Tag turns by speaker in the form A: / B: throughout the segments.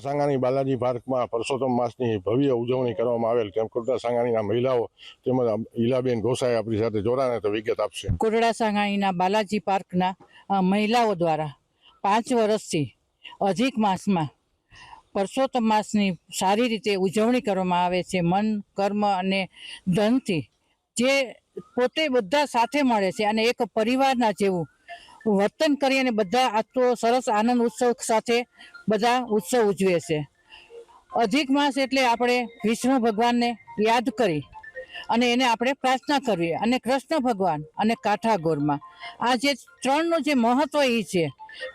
A: સાંગાણી બાલાજી પાર્કમાં પરસોત્તમ માસની ભવ્ય ઉજવણી કરવામાં આવેલ તેમ કોટડા સાંગાણીના મહિલાઓ તેમજ ઈલાબેન ગોસાઈ આપણી સાથે જોડાને તો વિગત આપશે।
B: કોટડા સાંગાણીના બાલાજી પાર્કના મહિલાઓ દ્વારા 5 વર્ષથી અધિક માસમાં પરસોત્તમ માસની સારી રીતે ઉજવણી કરવામાં આવે છે। મન કર્મ અને ધનથી જે પોતે બધા સાથે મળે છે અને એક પરિવારના જેવું વર્તન કરી અને બધા આ તો સરસ આનંદ ઉત્સવ સાથે બધા ઉત્સવ ઉજવે છે। અધિક માસ એટલે આપણે વિષ્ણુ ભગવાનને યાદ કરી અને એને આપણે પ્રાર્થના કરવી અને કૃષ્ણ ભગવાન અને કાઠાગોરમાં આ જે ત્રણનું જે મહત્વ એ છે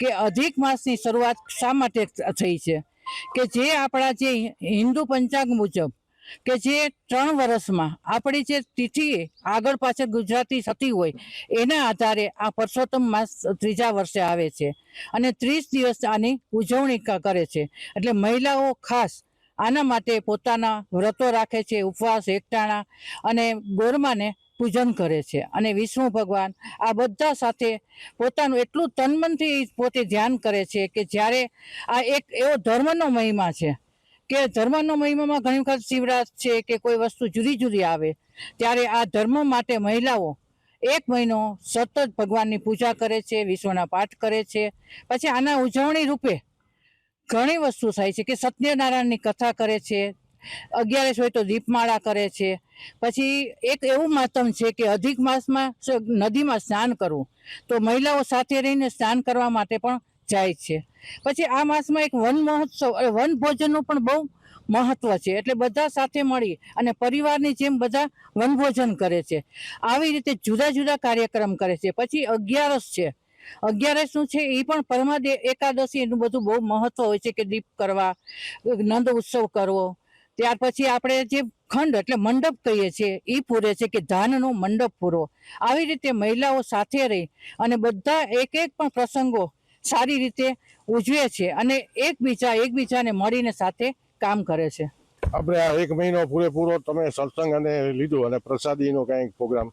B: કે અધિક માસની શરૂઆત શા માટે થઈ છે કે જે આપણા જે હિન્દુ પંચાંગ મુજબ કે જે 3 વર્ષમાં આપણી જે તિથિ આગળ પાછળ ગુજરાતી થતી હોય એના આધારે આ પરસોત્તમ માસ 3જા વર્ષે આવે છે અને 30 દિવસ આની ઉજવણી કરે છે। એટલે મહિલાઓ ખાસ આના માટે પોતાના વ્રતો રાખે છે, ઉપવાસ એકટાણા અને ગોરમાને પૂજન કરે છે અને વિષ્ણુ ભગવાન આ બધા સાથે પોતાનું એટલું તનમનથી પોતે ધ્યાન કરે છે કે જ્યારે આ એક એવો ધર્મનો મહિમા છે કે ધર્મનો મહિમામાં ઘણી વખત શિવરાત છે કે કોઈ વસ્તુ જુદી જુદી આવે ત્યારે આ ધર્મ માટે મહિલાઓ 1 મહિનો સતત ભગવાનની પૂજા કરે છે, વિશ્વના પાઠ કરે છે। પછી આના ઉજવણી રૂપે ઘણી વસ્તુ થાય છે કે સત્યનારાયણની કથા કરે છે, 11 હોય તો દીપમાળા કરે છે। પછી એક એવું માતમ છે કે અધિક માસમાં નદીમાં સ્નાન કરવું તો મહિલાઓ સાથે રહીને સ્નાન કરવા માટે પણ જાય છે। પછી આ માસમાં એક વન મહોત્સવ વન ભોજનનું પણ બહુ મહત્વ છે એટલે બધા સાથે મળી અને પરિવારની જેમ બધા વનભોજન કરે છે। આવી રીતે જુદા જુદા કાર્યક્રમ કરે છે। પછી 11 છે, 11 છે એ પણ પરમા એકાદશી એનું બધું બહુ મહત્વ હોય છે કે દીપ કરવા, નંદ ઉત્સવ કરવો। ત્યાર પછી આપણે જે ખંડ એટલે મંડપ કહીએ છીએ એ પૂરે છે કે ધાનનો મંડપ પૂરો। આવી રીતે મહિલાઓ સાથે રહી અને બધા એક પણ પ્રસંગો સારી રીતે ઉજવે છે અને એકબીજાને મળીને સાથે કામ કરે છે।
A: આપણે આ 1 મહિનો પૂરેપૂરો તમે સત્સંગ અને લીધું અને પ્રસાદીનો કંઈક પ્રોગ્રામ?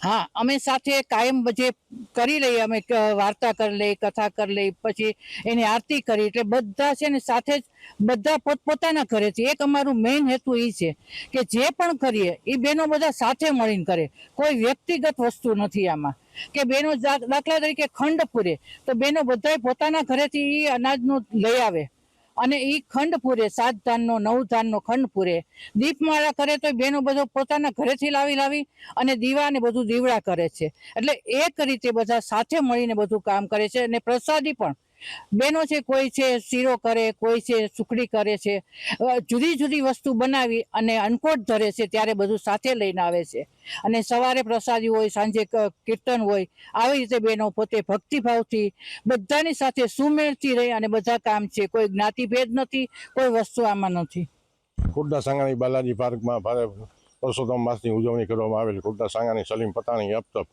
B: હા, અમે સાથે કાયમ જે કરી લઈએ, અમે વાર્તા કરી લઈએ, કથા કરી લઈએ, પછી એની આરતી કરી એટલે બધા છે ને સાથે જ બધા પોતપોતાના ઘરેથી એક અમારું મેઇન હેતુ એ છે કે જે પણ કરીએ એ બહેનો બધા સાથે મળીને કરે, કોઈ વ્યક્તિગત વસ્તુ નથી આમાં કે બહેનો દાખલા તરીકે ખંડ પૂરે તો બહેનો બધાય પોતાના ઘરેથી એ અનાજનું લઈ આવે અને એ ખંડ પૂરે, 7 ધાનનો 9 ધાનનો ખંડ પૂરે। દીપમાળા કરે તો બહેનો બધો પોતાના ઘરેથી લાવી અને દીવા ને બધું દીવડા કરે છે। એટલે એક રીતે બધા સાથે મળીને બધું કામ કરે છે અને પ્રસાદી પણ બહેનો છે, કોઈ છે શીરો કરે, કોઈ છે સુખડી કરે છે, જુદી જુદી વસ્તુ બનાવી અને અન્નકોટ ધરે છે ત્યારે બધું સાથે લઈને આવે છે અને સવારે પ્રસાદી હોય, સાંજે કીર્તન હોય। આવી રીતે બહેનો પોતે ભક્તિભાવથી બધાની સાથે સુમેળથી રહી અને બધા કામ છે, કોઈ જ્ઞાતિભેદ નથી, કોઈ વસ્તુ આમાં નથી।
A: કોટડા સાંગાણી બાલાજી પાર્કમાં ભારે પરસોત્તમ માસની ઉજવણી કરવામાં આવેલ। કોટડા સાંગાણી સલીમ પતાણી અપતપ।